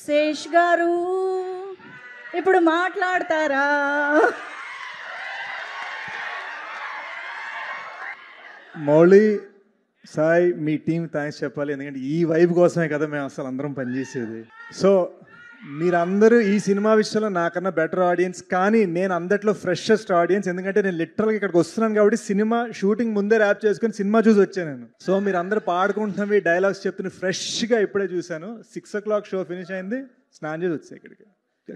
శేష్ గారు ఇప్పుడు మాట్లాడతారా? మౌళి, సాయి, మీ టీం థ్యాంక్స్ చెప్పాలి. ఎందుకంటే ఈ వైబ్ కోసమే కదా మేము అసలు అందరం పనిచేసేది. సో మీరందరూ ఈ సినిమా విషయంలో నాకన్నా బెటర్ ఆడియన్స్, కానీ నేను అందట్లో ఫ్రెషెస్ట్ ఆడియన్స్. ఎందుకంటే నేను లిటరల్గా ఇక్కడికి వస్తున్నాను కాబట్టి సినిమా షూటింగ్ ముందే ర్యాప్ చేసుకుని సినిమా చూసి వచ్చాను నేను. సో మీరు అందరూ పాడుకుంటున్నవి, డైలాగ్స్ చెప్తున్న ఫ్రెష్గా ఇప్పుడే చూశాను. 6 o'clock షో ఫినిష్ అయింది, స్నానం చేసి వచ్చాయి ఇక్కడికి.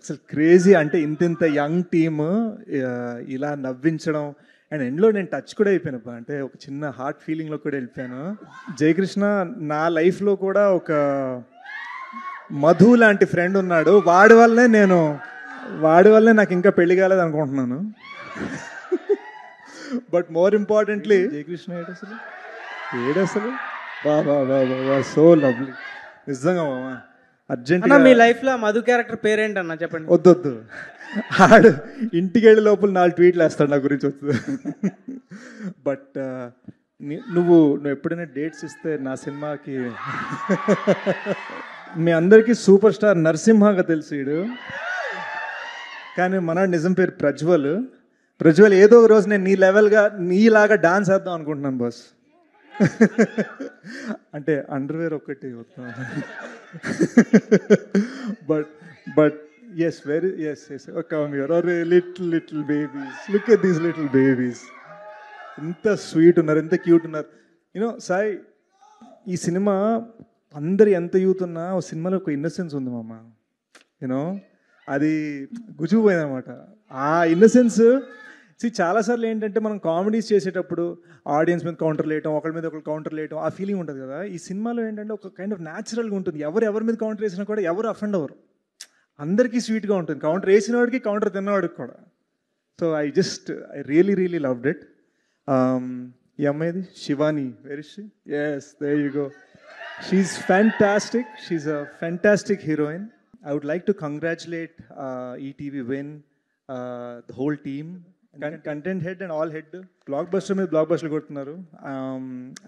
అసలు క్రేజీ. అంటే ఇంత యంగ్ టీమ్ ఇలా నవ్వించడం, అండ్ ఎండ్లో నేను టచ్ కూడా అయిపోయాను. అంటే ఒక చిన్న హార్ట్ ఫీలింగ్లో కూడా వెళ్ళిపోయాను. జయకృష్ణ నా లైఫ్లో కూడా ఒక మధు లాంటి ఫ్రెండ్ ఉన్నాడు. వాడి వల్లే నాకు ఇంకా పెళ్లి కాలేదు అనుకుంటున్నాను. బట్ మోర్ ఇంపార్టెంట్లీ జయకృష్ణ ఏడసలు బా సో లవ్లీ నిజంగా మామా. అర్జెంట్ మీ లైఫ్ లో మధు క్యారెక్టర్ పేరేంటన్నా చెప్పండి. వద్దొద్దు, ఆడు ఇంటికి వెళ్ళే లోపల 4 ట్వీట్లు వేస్తాడు నా గురించి వస్తుంది. బట్ నువ్వు ఎప్పుడైనా డేట్స్ ఇస్తే నా సినిమాకి మీ అందరికీ సూపర్ స్టార్ నరసింహగా తెలుసు వీడు, కానీ మన నిజం పేరు ప్రజ్వల్. ఏదో ఒక రోజు నేను నీలాగా డాన్స్ వేద్దాం అనుకుంటున్నాను బాస్. అంటే అండర్వేర్ ఒక్కటి వస్తాను. But yes, yes. Come here, or little babies. Look at these little babies. ఎంత స్వీట్ ఉన్నారు, ఎంత క్యూట్ ఉన్నారు. సాయి, ఈ సినిమా అందరు ఎంత యూత్ ఉన్నా ఓ సినిమాలో ఒక ఇన్నసెన్స్ ఉంది మామ. అది గుజుకుపోయిందనమాట. ఆ ఇన్నసెన్స్ చాలాసార్లు ఏంటంటే మనం కామెడీస్ చేసేటప్పుడు ఆడియన్స్ మీద కౌంటర్ వేయటం, ఒకరి మీద ఒకరు కౌంటర్ వేయటం, ఆ ఫీలింగ్ ఉంటుంది కదా. ఈ సినిమాలో ఏంటంటే ఒక కైండ్ ఆఫ్ న్యాచురల్గా ఉంటుంది. ఎవరి మీద కౌంటర్ వేసినా కూడా ఎవరు అఫెండ్ అవ్వరు, అందరికీ స్వీట్గా ఉంటుంది. కౌంటర్ వేసిన వాడికి, కౌంటర్ తిన్నవాడికి కూడా. So I really loved it. ఈ అమ్మాయిది Shivani, where is she? Yes, there you go. She's fantastic. She's a fantastic heroine. I would like to congratulate ETV Win, the whole team, content head and all head. Blockbuster మీద బ్లాక్ బస్టర్లు కొడుతున్నారు.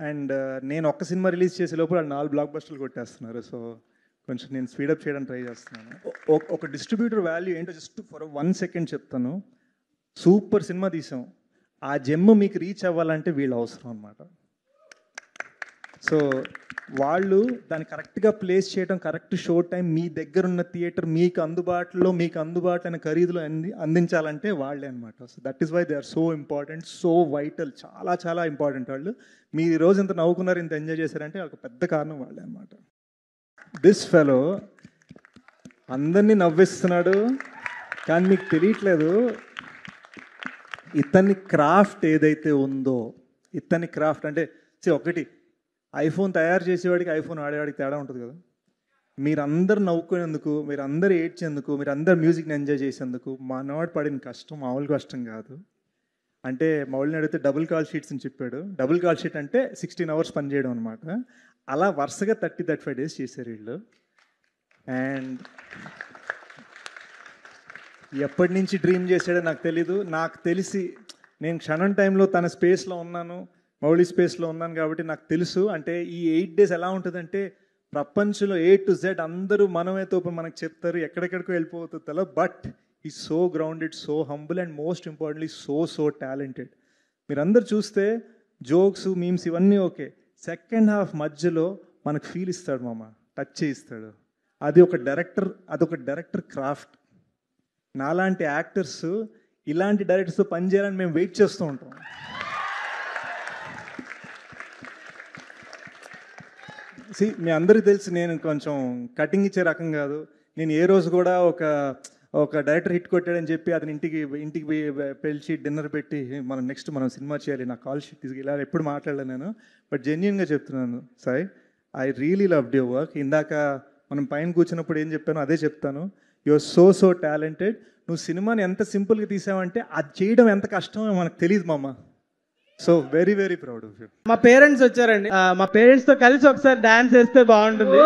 And నేను ఒక్క cinema release చేసే లోపల 4 black బస్టర్లు కొట్టేస్తున్నారు. So కొంచెం నేను స్పీడప్ చేయడానికి ట్రై చేస్తున్నాను. ఒక డిస్ట్రిబ్యూటర్ వాల్యూ ఏంటో జస్ట్ ఫర్ 1 second చెప్తాను. సూపర్ సినిమా తీసాం, ఆ జెమ్ మీకు రీచ్ అవ్వాలంటే వీళ్ళు అవసరం అనమాట. సో వాళ్ళు దాన్ని కరెక్ట్గా ప్లేస్ చేయడం, కరెక్ట్ షో టైం, మీ దగ్గర ఉన్న థియేటర్ మీకు అందుబాటులో అయిన ఖరీదులో అందించాలంటే వాళ్ళే అనమాట. So that is why they are so important, so vital, చాలా ఇంపార్టెంట్. వాళ్ళు మీరు ఈరోజు ఇంత నవ్వుకున్నారు, ఇంత ఎంజాయ్ చేశారంటే ఒక పెద్ద కారణం వాళ్ళే అనమాట. దిస్ ఫెలో అందరినీ నవ్విస్తున్నాడు, కానీ మీకు తెలియట్లేదు ఇతని క్రాఫ్ట్ ఏదైతే ఉందో, ఇతని క్రాఫ్ట్ అంటే ఒకటి ఐఫోన్ తయారు చేసేవాడికి, ఐఫోన్ ఆడేవాడికి తేడా ఉంటుంది కదా. మీరందరు నవ్వుకునేందుకు, మీరందరూ ఏడ్చేందుకు, మీరందరు మ్యూజిక్ని ఎంజాయ్ చేసేందుకు మనవాడు పడిన కష్టం మామూలు కష్టం కాదు. అంటే మౌళిని అడిగితే డబుల్ కాల్ షీట్స్ అని చెప్పాడు. డబుల్ కాల్ షీట్ అంటే 16 hours పని చేయడం అనమాట. అలా వరుసగా 30-35 days చేశారు వీళ్ళు. అండ్ ఎప్పటి నుంచి డ్రీమ్ చేశాడో నాకు తెలీదు. నాకు తెలిసి నేను క్షణం టైంలో తన స్పేస్లో ఉన్నాను, మౌళి స్పేస్లో ఉన్నాను కాబట్టి నాకు తెలుసు. అంటే ఈ 8 days ఎలా ఉంటుందంటే ప్రపంచంలో A to Z అందరూ మనమే తోపు మనకు చెప్తారు, ఎక్కడెక్కడికో వెళ్ళిపోతుందో. బట్ ఈ so grounded, so humble and most importantly so talented. మీరందరూ చూస్తే జోక్స్, మీమ్స్ ఇవన్నీ ఓకే, సెకండ్ హాఫ్ మధ్యలో మనకు ఫీల్ ఇస్తాడు మామ, టచ్ చేయిస్తాడు. అదొక డైరెక్టర్ క్రాఫ్ట్. నాలాంటి యాక్టర్స్ ఇలాంటి డైరెక్టర్స్తో పనిచేయాలని మేము వెయిట్ చేస్తూ ఉంటాం. మీ అందరికీ తెలిసి నేను కొంచెం కటింగ్ ఇచ్చే రకం కాదు. నేను ఏ రోజు కూడా ఒక డైరెక్టర్ హిట్ కొట్టాడని చెప్పి అతని ఇంటికి పిలిచి డిన్నర్ పెట్టి మనం సినిమా చేయాలి, నా కాల్ షీట్ తీసుకు ఇలా ఎప్పుడు మాట్లాడలేను నేను. బట్ జెన్యూన్గా చెప్తున్నాను Sai, I really loved your work. ఇందాక మనం పైన కూర్చున్నప్పుడు ఏం చెప్పానో అదే చెప్తాను. You are so talented. నువ్వు సినిమాని ఎంత సింపుల్గా తీసావంటే అది చేయడం ఎంత కష్టమో మనకు తెలియదు మామ. So very proud of you. మా పేరెంట్స్ వచ్చారండి, మా పేరెంట్స్ తో కలిసి ఒకసారి డాన్స్ వేస్తే బాగుంటుంది.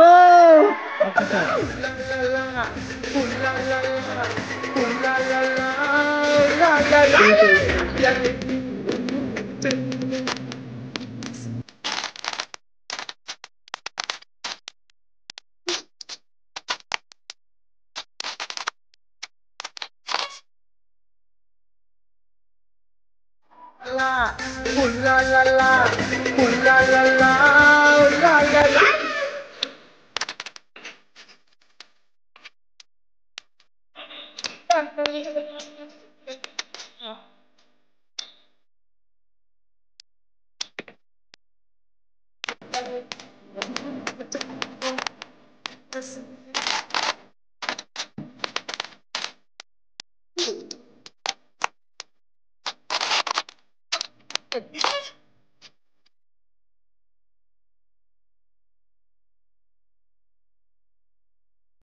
ఉల్లాలల్లా ఉల్లాలల్లా ఉల్లాలల్లా.